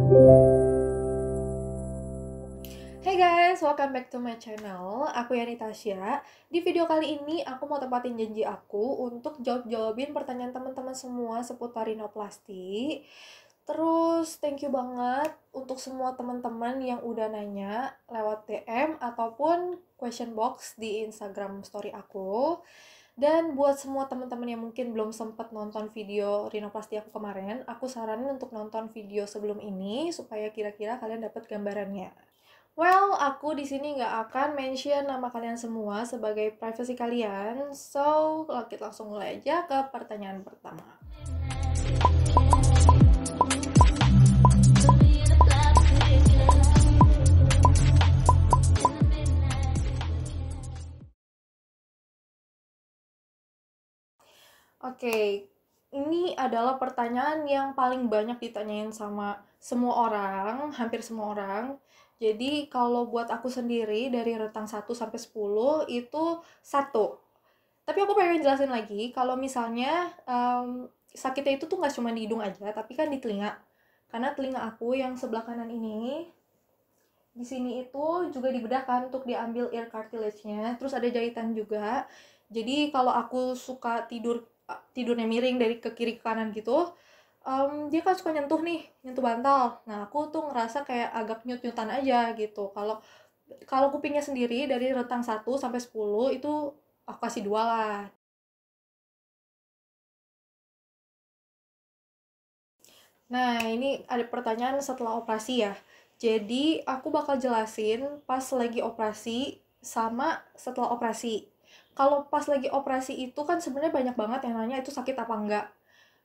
Hey guys, welcome back to my channel. Aku Yani Tasya. Di video kali ini aku mau tepatin janji aku untuk jawab-jawabin pertanyaan teman-teman semua seputar rinoplasti. Terus thank you banget untuk semua teman-teman yang udah nanya lewat DM ataupun question box di Instagram story aku. Dan buat semua teman-teman yang mungkin belum sempat nonton video rinoplasti aku kemarin, aku saranin untuk nonton video sebelum ini supaya kira-kira kalian dapat gambarannya. Well, aku di sini nggak akan mention nama kalian semua sebagai privacy kalian. So, kita langsung mulai aja ke pertanyaan pertama. Oke, ini adalah pertanyaan yang paling banyak ditanyain sama semua orang, hampir semua orang. Jadi kalau buat aku sendiri dari rentang 1 sampai 10 itu 1. Tapi aku pengen jelasin lagi kalau misalnya sakitnya itu tuh nggak cuma di hidung aja, tapi kan di telinga. Karena telinga aku yang sebelah kanan ini, di sini itu juga dibedah untuk diambil ear cartilage-nya, terus ada jahitan juga. Jadi kalau aku suka tidurnya miring dari ke kiri ke kanan gitu, dia kan suka nyentuh bantal. Nah aku tuh ngerasa kayak agak nyut-nyutan aja gitu. Kalau kalau kupingnya sendiri dari rentang 1 sampai 10 itu aku kasih 2 lah. Nah, ini ada pertanyaan setelah operasi ya. Jadi, aku bakal jelasin pas lagi operasi sama setelah operasi. Kalau pas lagi operasi itu kan sebenarnya banyak banget yang nanya itu sakit apa enggak.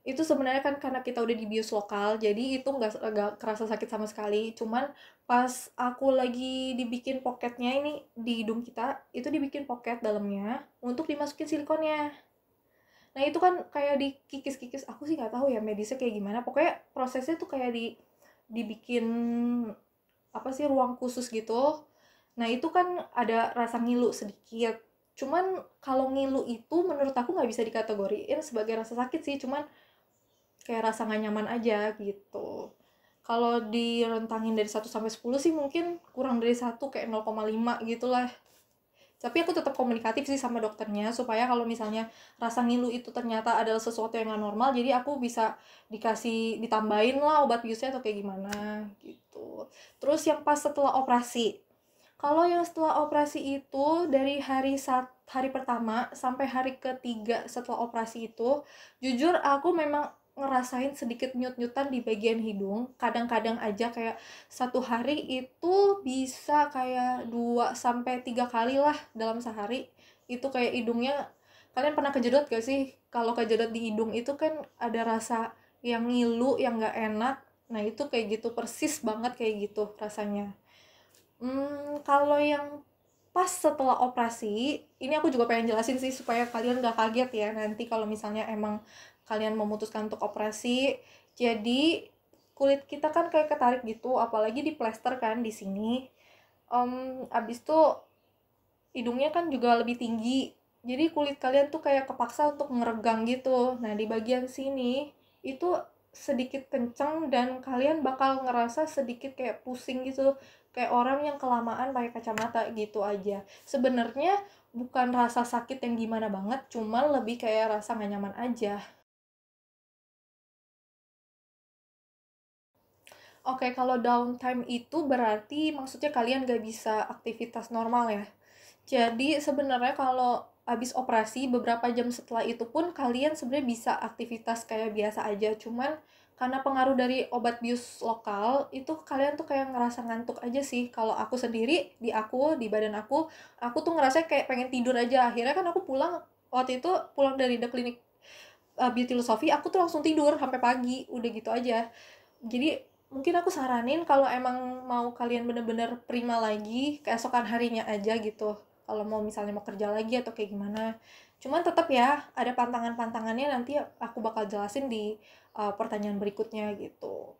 Itu sebenarnya kan karena kita udah dibius lokal, jadi itu nggak kerasa sakit sama sekali. Cuman pas aku lagi dibikin pocketnya ini di hidung kita, itu dibikin pocket dalamnya untuk dimasukin silikonnya. Nah itu kan kayak dikikis-kikis, aku sih nggak tahu ya medisnya kayak gimana. Pokoknya prosesnya tuh kayak dibikin apa sih ruang khusus gitu. Nah itu kan ada rasa ngilu sedikit. Cuman kalau ngilu itu menurut aku nggak bisa dikategoriin sebagai rasa sakit sih. Cuman kayak rasa nggak nyaman aja gitu. Kalau direntangin dari 1 sampai 10 sih mungkin kurang dari 1, kayak 0,5 gitulah. Tapi aku tetap komunikatif sih sama dokternya supaya kalau misalnya rasa ngilu itu ternyata adalah sesuatu yang nggak normal, jadi aku bisa ditambahin lah obat biusnya atau kayak gimana gitu. Terus yang pas setelah operasi, kalau yang setelah operasi itu dari hari pertama sampai hari ketiga setelah operasi itu, jujur aku memang ngerasain sedikit nyut-nyutan di bagian hidung. Kadang-kadang aja kayak satu hari itu bisa kayak 2 sampai 3 kali lah dalam sehari. Itu kayak hidungnya, kalian pernah kejedot gak sih? Kalau kejedot di hidung itu kan ada rasa yang ngilu, yang gak enak. Nah itu kayak gitu, persis banget kayak gitu rasanya. Kalau yang pas setelah operasi, ini aku juga pengen jelasin sih supaya kalian gak kaget ya nanti kalau misalnya emang kalian memutuskan untuk operasi. Jadi kulit kita kan kayak ketarik gitu, apalagi di plester kan di sini. Abis itu hidungnya kan juga lebih tinggi. Jadi kulit kalian tuh kayak kepaksa untuk ngeregang gitu. Nah, di bagian sini itu sedikit kenceng dan kalian bakal ngerasa sedikit kayak pusing gitu. Kayak orang yang kelamaan pakai kacamata gitu aja. Sebenarnya bukan rasa sakit yang gimana banget, cuma lebih kayak rasa gak nyaman aja. Oke, kalau downtime itu berarti maksudnya kalian gak bisa aktivitas normal ya. Jadi sebenarnya kalau habis operasi beberapa jam setelah itu pun kalian sebenarnya bisa aktivitas kayak biasa aja. Cuman karena pengaruh dari obat bius lokal itu kalian tuh kayak ngerasa ngantuk aja sih. Kalau aku sendiri di badan aku tuh ngerasa kayak pengen tidur aja. Akhirnya kan aku waktu itu pulang dari the clinic beauty philosophy, aku tuh langsung tidur sampai pagi, udah gitu aja. Jadi mungkin aku saranin kalau emang mau kalian bener-bener prima lagi keesokan harinya aja gitu, kalau mau misalnya mau kerja lagi atau kayak gimana. Cuman tetap ya ada pantangan-pantangannya, nanti aku bakal jelasin di pertanyaan berikutnya gitu.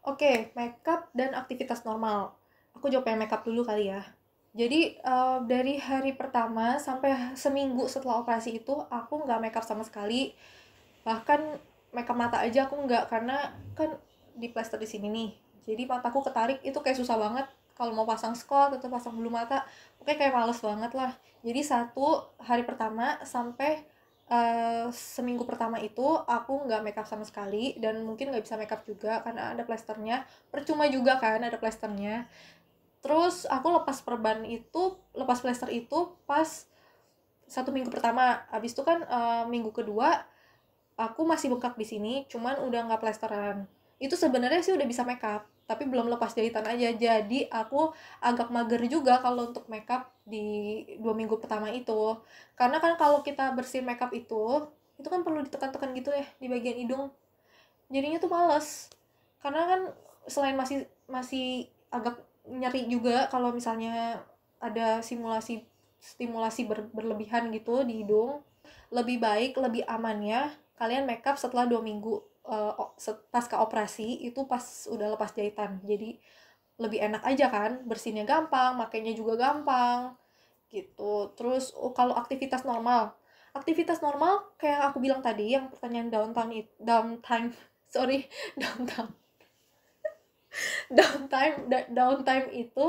Oke, makeup dan aktivitas normal. Aku jawab yang makeup dulu kali ya. Jadi dari hari pertama sampai seminggu setelah operasi itu aku nggak makeup sama sekali. Bahkan makeup mata aja aku nggak, karena kan di plester di sini nih. Jadi mataku ketarik itu kayak susah banget kalau mau pasang scot atau pasang bulu mata. Oke, kayak males banget lah. Jadi hari pertama sampai seminggu pertama itu aku nggak makeup sama sekali, dan mungkin nggak bisa makeup juga karena ada plesternya. Percuma juga kan ada plesternya. Terus aku lepas plester itu pas 1 minggu pertama. Habis itu kan minggu kedua aku masih bengkak di sini, cuman udah nggak plesteran. Itu sebenarnya sih udah bisa makeup, tapi belum lepas jahitan aja. Jadi aku agak mager juga kalau untuk makeup di 2 minggu pertama itu, karena kan kalau kita bersihin makeup itu kan perlu ditekan-tekan gitu ya di bagian hidung. Jadinya tuh males, karena kan selain masih masih agak nyeri juga kalau misalnya ada stimulasi berlebihan gitu di hidung. Lebih baik, lebih aman ya kalian makeup setelah 2 minggu pasca operasi itu, pas udah lepas jahitan. Jadi lebih enak aja kan, bersihnya gampang, makainya juga gampang gitu. Terus kalau aktivitas normal kayak yang aku bilang tadi, yang pertanyaan downtime sorry, downtime downtime itu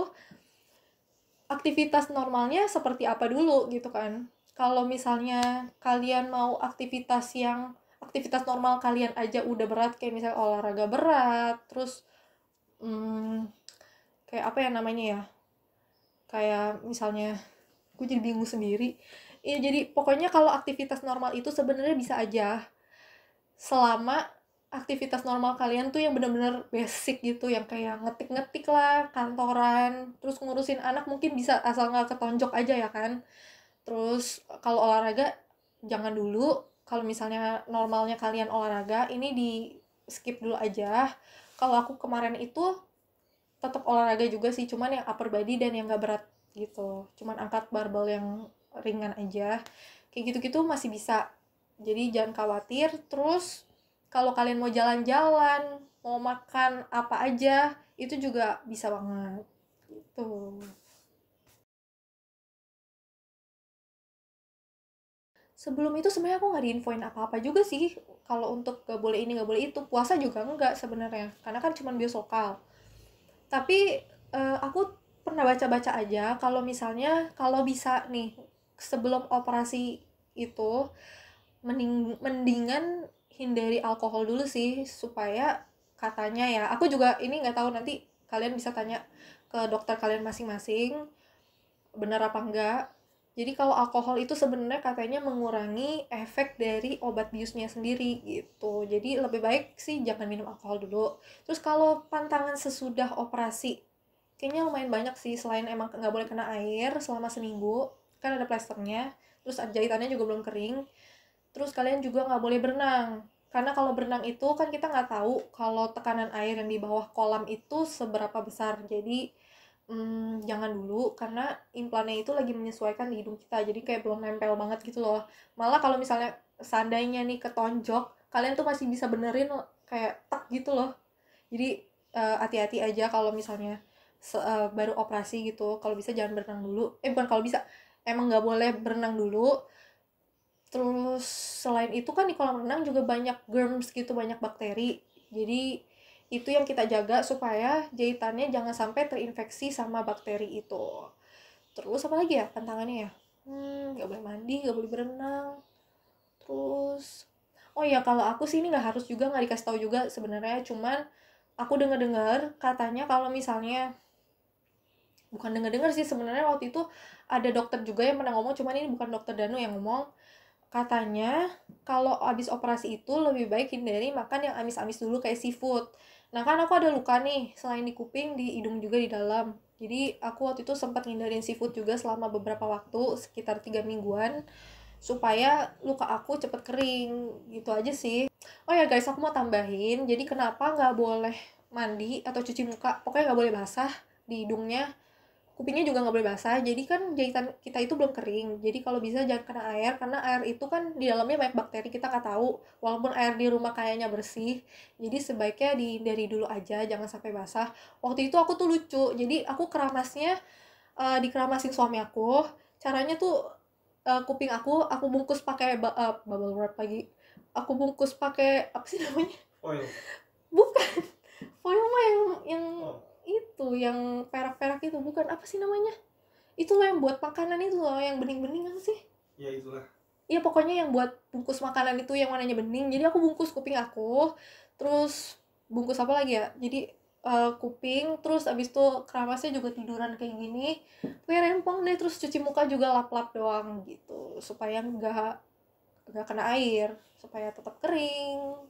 aktivitas normalnya seperti apa dulu gitu kan. Kalau misalnya kalian mau aktivitas normal kalian aja udah berat, kayak misalnya olahraga berat, terus kayak apa ya namanya ya, kayak misalnya gue jadi bingung sendiri. Iya, jadi pokoknya kalau aktivitas normal itu sebenarnya bisa aja, selama aktivitas normal kalian tuh yang benar-benar basic gitu, yang kayak ngetik-ngetik lah, kantoran, terus ngurusin anak mungkin bisa, asal nggak ketonjok aja ya kan. Terus kalau olahraga jangan dulu. Kalau misalnya normalnya kalian olahraga, ini di skip dulu aja. Kalau aku kemarin itu tetap olahraga juga sih, cuman yang upper body dan yang gak berat gitu, cuman angkat barbel yang ringan aja, kayak gitu-gitu masih bisa. Jadi jangan khawatir. Terus kalau kalian mau jalan-jalan, mau makan apa aja, itu juga bisa banget gitu. Sebelum itu sebenarnya aku nggak diinfoin apa-apa juga sih. Kalau untuk gak boleh ini gak boleh itu, puasa juga enggak sebenarnya, karena kan cuma bios lokal. Tapi aku pernah baca-baca aja kalau misalnya, kalau bisa nih sebelum operasi itu mendingan hindari alkohol dulu sih, supaya katanya ya, aku juga ini nggak tahu, nanti kalian bisa tanya ke dokter kalian masing-masing benar apa enggak. Jadi kalau alkohol itu sebenarnya katanya mengurangi efek dari obat biusnya sendiri gitu. Jadi lebih baik sih jangan minum alkohol dulu. Terus kalau pantangan sesudah operasi, kayaknya lumayan banyak sih. Selain emang nggak boleh kena air selama seminggu, kan ada plasternya. Terus jahitannya juga belum kering. Terus kalian juga nggak boleh berenang. Karena kalau berenang itu kan kita nggak tahu kalau tekanan air yang di bawah kolam itu seberapa besar. Jadi jangan dulu, karena implannya itu lagi menyesuaikan di hidung kita, jadi kayak belum nempel banget gitu loh. Malah kalau misalnya seandainya nih ketonjok, kalian tuh masih bisa benerin kayak tak gitu loh. Jadi hati-hati aja kalau misalnya baru operasi gitu. Kalau bisa jangan berenang dulu, bukan kalau bisa, emang nggak boleh berenang dulu. Terus selain itu kan di kolam renang juga banyak germs gitu, banyak bakteri. Jadi itu yang kita jaga supaya jahitannya jangan sampai terinfeksi sama bakteri itu. Terus apa lagi ya pantangannya ya? Nggak boleh mandi, nggak boleh berenang. Terus, oh ya, kalau aku sih ini nggak harus juga, nggak dikasih tahu juga sebenarnya. Cuman aku dengar-dengar katanya kalau misalnya, bukan dengar-dengar sih sebenarnya, waktu itu ada dokter juga yang pernah ngomong, cuman ini bukan dokter Danu yang ngomong. Katanya kalau abis operasi itu lebih baik hindari makan yang amis-amis dulu kayak seafood. Nah kan aku ada luka nih, selain di kuping, di hidung juga di dalam. Jadi aku waktu itu sempat ngindarin seafood juga selama beberapa waktu, sekitar 3 mingguan, supaya luka aku cepet kering. Gitu aja sih. Oh ya guys, aku mau tambahin, jadi kenapa nggak boleh mandi atau cuci muka, pokoknya nggak boleh basah di hidungnya. Kupingnya juga nggak boleh basah, jadi kan jahitan kita itu belum kering. Jadi kalau bisa jangan kena air, karena air itu kan di dalamnya banyak bakteri, kita nggak tahu. Walaupun air di rumah kayaknya bersih, jadi sebaiknya dihindari dulu aja, jangan sampai basah. Waktu itu aku tuh lucu, jadi aku keramasnya dikeramasin suami aku. Caranya tuh kuping aku bungkus pakai bubble wrap lagi. Aku bungkus pakai apa sih namanya? Oil. Bukan. Foil mah yang itu, yang perak-perak itu, bukan, apa sih namanya? Itu loh yang buat makanan itu loh, yang bening-bening apa sih? Ya itulah. Iya pokoknya yang buat bungkus makanan itu yang warnanya bening. Jadi aku bungkus kuping aku, terus bungkus apa lagi ya? Jadi kuping, terus abis itu keramasnya juga tiduran kayak gini. Kayak rempong deh, terus cuci muka juga lap-lap doang gitu, supaya nggak kena air, supaya tetap kering.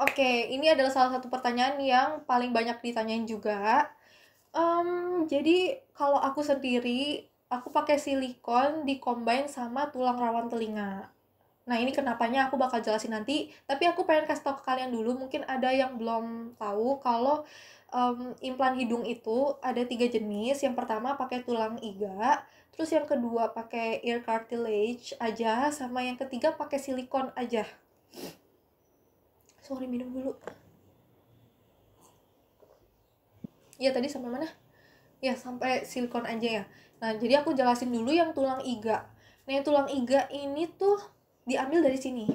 Oke, ini adalah salah satu pertanyaan yang paling banyak ditanyain juga. Jadi kalau aku sendiri, aku pakai silikon di-combine sama tulang rawan telinga. Nah, ini kenapanya aku bakal jelasin nanti, tapi aku pengen kasih tau ke kalian dulu, mungkin ada yang belum tahu kalau implan hidung itu ada 3 jenis. Yang pertama pakai tulang iga, terus yang kedua pakai ear cartilage aja, sama yang ketiga pakai silikon aja. Sorry, minum dulu. Ya, tadi sampai mana? Ya, sampai silikon aja ya. Nah, jadi aku jelasin dulu yang tulang iga. Nah, yang tulang iga ini tuh diambil dari sini.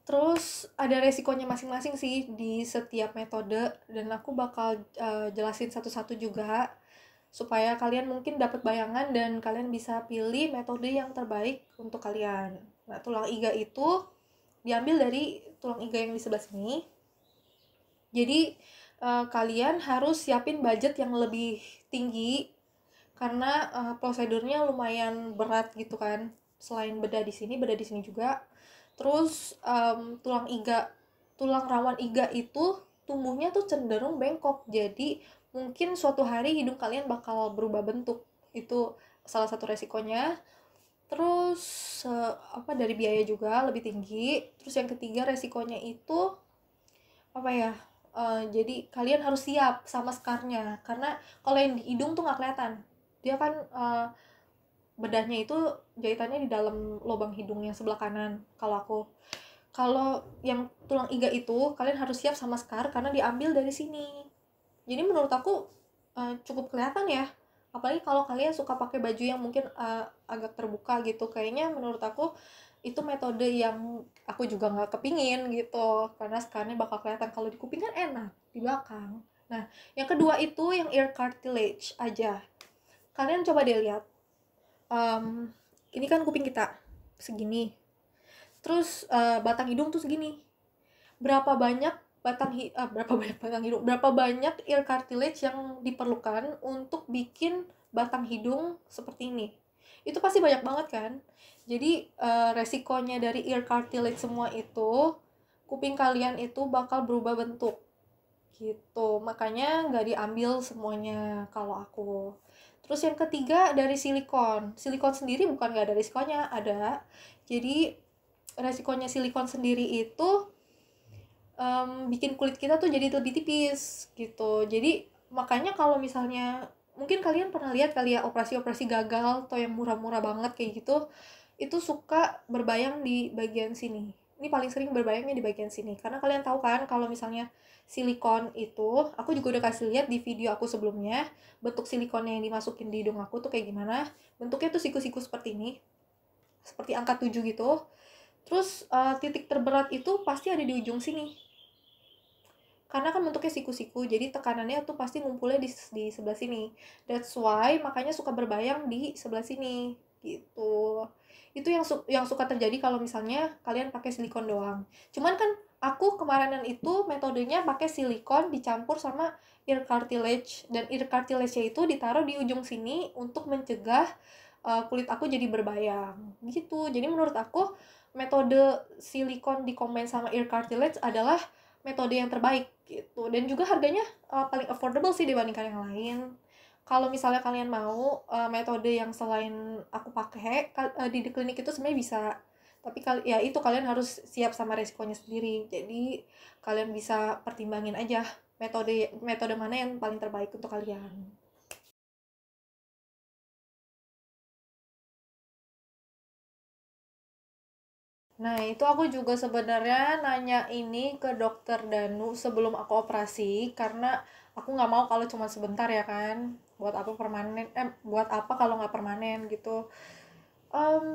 Terus ada resikonya masing-masing sih di setiap metode, dan aku bakal jelasin satu-satu juga supaya kalian mungkin dapat bayangan dan kalian bisa pilih metode yang terbaik untuk kalian. Nah, tulang iga itu diambil dari tulang iga yang di sebelah sini. Jadi kalian harus siapin budget yang lebih tinggi karena prosedurnya lumayan berat gitu kan. Selain bedah di sini juga. Terus tulang rawan iga itu tumbuhnya tuh cenderung bengkok. Jadi mungkin suatu hari hidung kalian bakal berubah bentuk. Itu salah satu resikonya. Terus dari biaya juga lebih tinggi. Terus yang ketiga resikonya itu apa ya? Jadi kalian harus siap sama scarnya karena kalau yang di hidung tuh nggak kelihatan. Dia kan bedahnya itu jahitannya di dalam lubang hidung yang sebelah kanan. Kalau yang tulang iga itu kalian harus siap sama scar karena diambil dari sini. Jadi menurut aku cukup kelihatan ya. Apalagi kalau kalian suka pakai baju yang mungkin agak terbuka gitu. Kayaknya menurut aku itu metode yang aku juga nggak kepingin gitu. Karena scarnya bakal kelihatan. Kalau di kuping kan enak, di belakang. Nah, yang kedua itu yang ear cartilage aja. Kalian coba deh lihat. Ini kan kuping kita segini. Terus batang hidung tuh segini. Berapa banyak berapa banyak ear cartilage yang diperlukan untuk bikin batang hidung seperti ini? Itu pasti banyak banget kan? Jadi resikonya dari ear cartilage semua itu kuping kalian itu bakal berubah bentuk gitu. Makanya nggak diambil semuanya kalau aku. Terus yang ketiga dari silikon. Silikon sendiri bukan nggak ada risikonya, ada. Jadi resikonya silikon sendiri itu bikin kulit kita tuh jadi lebih tipis gitu. Jadi makanya kalau misalnya mungkin kalian pernah lihat kali ya operasi-operasi gagal atau yang murah-murah banget kayak gitu, itu suka berbayang di bagian sini. Ini paling sering berbayangnya di bagian sini. Karena kalian tahu kan kalau misalnya silikon itu, aku juga udah kasih lihat di video aku sebelumnya, bentuk silikonnya yang dimasukin di hidung aku tuh kayak gimana. Bentuknya tuh siku-siku seperti ini. Seperti angka 7 gitu. Terus titik terberat itu pasti ada di ujung sini karena kan bentuknya siku-siku, jadi tekanannya tuh pasti ngumpulnya di sebelah sini. That's why makanya suka berbayang di sebelah sini gitu. Itu yang suka terjadi kalau misalnya kalian pakai silikon doang. Cuman kan aku kemarinan itu metodenya pakai silikon dicampur sama ear cartilage, dan ear cartilage itu ditaruh di ujung sini untuk mencegah kulit aku jadi berbayang gitu. Jadi menurut aku metode silikon dikombin sama ear cartilage adalah metode yang terbaik gitu, dan juga harganya paling affordable sih dibandingkan yang lain. Kalau misalnya kalian mau metode yang selain aku pakai di klinik itu sebenarnya bisa, tapi ya itu kalian harus siap sama resikonya sendiri. Jadi kalian bisa pertimbangin aja metode metode mana yang paling terbaik untuk kalian. Nah, itu aku juga sebenarnya nanya ini ke dokter Danu sebelum aku operasi, karena aku nggak mau kalau cuma sebentar ya kan. Buat apa permanen, buat apa kalau nggak permanen gitu.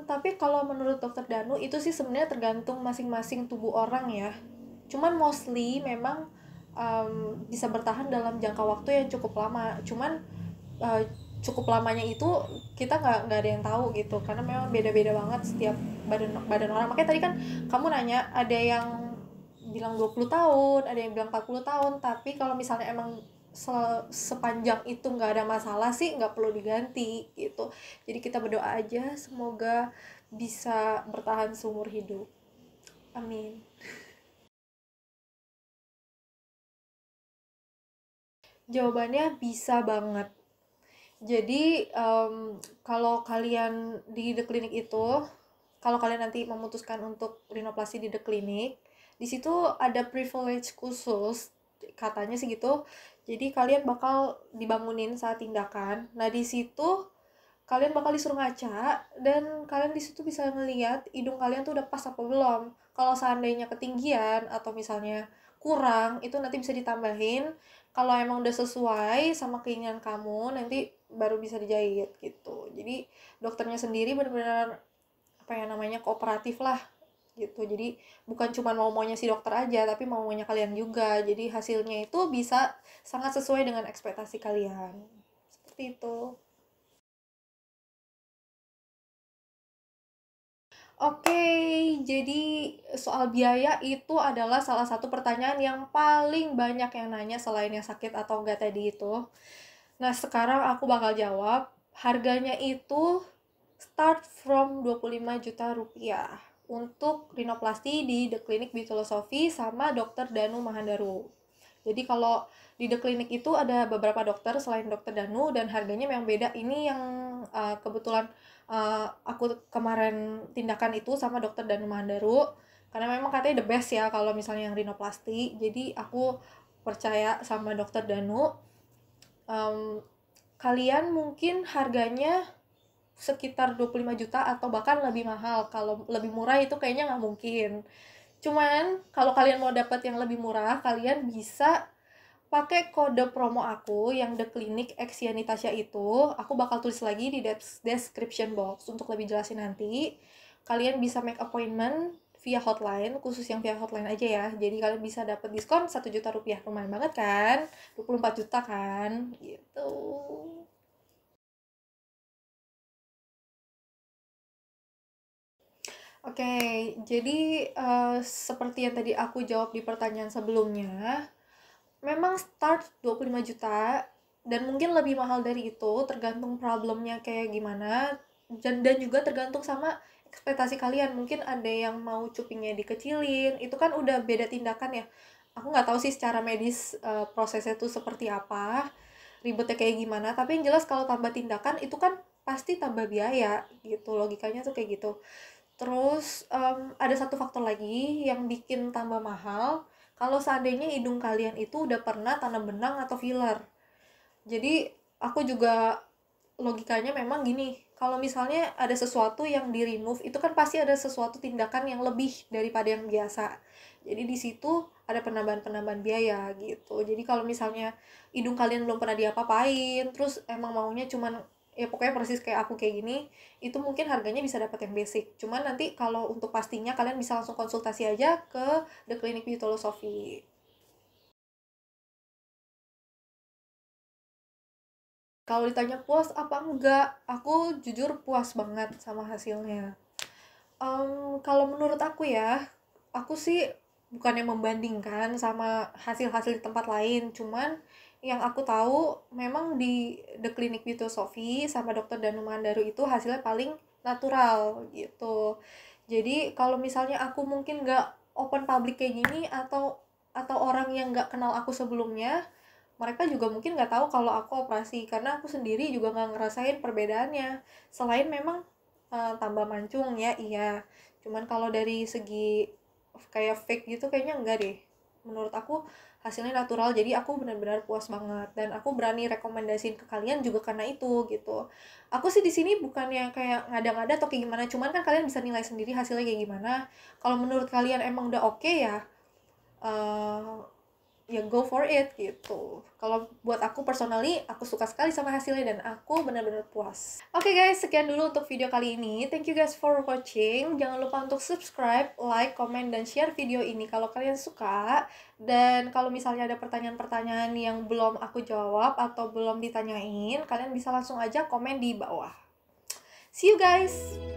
Tapi kalau menurut dokter Danu itu sih sebenarnya tergantung masing-masing tubuh orang ya. Cuman mostly memang bisa bertahan dalam jangka waktu yang cukup lama. Cuman uh, cukup lamanya itu kita nggak ada yang tahu gitu, karena memang beda-beda banget setiap badan badan orang. Makanya tadi kan kamu nanya ada yang bilang 20 tahun, ada yang bilang 40 tahun, tapi kalau misalnya emang sepanjang itu nggak ada masalah sih nggak perlu diganti gitu. Jadi kita berdoa aja semoga bisa bertahan seumur hidup, amin. Jawabannya bisa banget. Jadi kalau kalian di The Clinic itu, kalau kalian nanti memutuskan untuk rinoplasti di The Clinic, di situ ada privilege khusus, katanya sih gitu. Jadi kalian bakal dibangunin saat tindakan. Nah, di situ kalian bakal disuruh ngaca, dan kalian di situ bisa ngeliat hidung kalian tuh udah pas apa belum. Kalau seandainya ketinggian atau misalnya kurang, itu nanti bisa ditambahin. Kalau emang udah sesuai sama keinginan kamu, nanti baru bisa dijahit gitu. Jadi dokternya sendiri benar-benar apa ya namanya, kooperatif lah gitu. Jadi bukan cuma mau maunya si dokter aja, tapi mau maunya kalian juga. Jadi hasilnya itu bisa sangat sesuai dengan ekspektasi kalian. Seperti itu. Oke, jadi soal biaya itu adalah salah satu pertanyaan yang paling banyak yang nanya selain yang sakit atau enggak tadi itu. Nah, sekarang aku bakal jawab. Harganya itu start from 25 juta rupiah untuk rinoplasti di The Clinic Beautylosofi sama Dr. Danu Mahandaru. Jadi kalau di The Clinic itu ada beberapa dokter selain dokter Danu, dan harganya memang beda. Ini yang kebetulan aku kemarin tindakan itu sama dokter Danu Mahandaru, karena memang katanya the best ya kalau misalnya yang rinoplasti. Jadi aku percaya sama dokter Danu. Um, Kalian mungkin harganya sekitar 25 juta atau bahkan lebih mahal. Kalau lebih murah itu kayaknya nggak mungkin. Cuman kalau kalian mau dapat yang lebih murah, kalian bisa pakai kode promo aku yang The Clinic X Yanitasha itu. Aku bakal tulis lagi di description box untuk lebih jelasin nanti. Kalian bisa make appointment via hotline, khusus yang via hotline aja ya. Jadi kalian bisa dapat diskon 1 juta rupiah. Lumayan banget kan? 24 juta kan? Gitu. Oke, jadi seperti yang tadi aku jawab di pertanyaan sebelumnya, memang start 25 juta dan mungkin lebih mahal dari itu tergantung problemnya kayak gimana, dan juga tergantung sama ekspektasi kalian. Mungkin ada yang mau cupingnya dikecilin, itu kan udah beda tindakan ya. Aku nggak tahu sih secara medis prosesnya tuh seperti apa, ribetnya kayak gimana, tapi yang jelas kalau tambah tindakan itu kan pasti tambah biaya gitu, logikanya tuh kayak gitu. Terus ada satu faktor lagi yang bikin tambah mahal, kalau seandainya hidung kalian itu udah pernah tanam benang atau filler. Jadi aku juga logikanya memang gini, kalau misalnya ada sesuatu yang di remove itu kan pasti ada sesuatu tindakan yang lebih daripada yang biasa. Jadi di situ ada penambahan-penambahan biaya gitu. Jadi kalau misalnya hidung kalian belum pernah diapa-apain, terus emang maunya cuman ya pokoknya persis kayak aku kayak gini, itu mungkin harganya bisa dapat yang basic. Cuman nanti kalau untuk pastinya kalian bisa langsung konsultasi aja ke The Clinic Beautylosofi. Kalau ditanya puas apa enggak, aku jujur puas banget sama hasilnya. Kalau menurut aku ya, aku sih bukan yang membandingkan sama hasil-hasil di tempat lain, cuman yang aku tahu memang di The Clinic Beauty Sophie sama Dokter Danu Mandaru itu hasilnya paling natural gitu. Jadi kalau misalnya aku mungkin nggak open public kayak gini, atau orang yang nggak kenal aku sebelumnya, mereka juga mungkin nggak tahu kalau aku operasi, karena aku sendiri juga nggak ngerasain perbedaannya. Selain memang tambah mancung ya, iya. Cuman kalau dari segi kayak fake gitu kayaknya enggak deh. Menurut aku hasilnya natural, jadi aku benar-benar puas banget dan aku berani rekomendasiin ke kalian juga karena itu gitu. Aku sih di sini bukan yang kayak ngada-ngada atau kayak gimana, cuman kan kalian bisa nilai sendiri hasilnya kayak gimana. Kalau menurut kalian emang udah oke ya, eh, ya go for it gitu. Kalau buat aku personally, aku suka sekali sama hasilnya dan aku benar-benar puas. Oke guys, sekian dulu untuk video kali ini. Thank you guys for watching. Jangan lupa untuk subscribe, like, comment, dan share video ini kalau kalian suka. Dan kalau misalnya ada pertanyaan-pertanyaan yang belum aku jawab atau belum ditanyain, kalian bisa langsung aja komen di bawah. See you guys!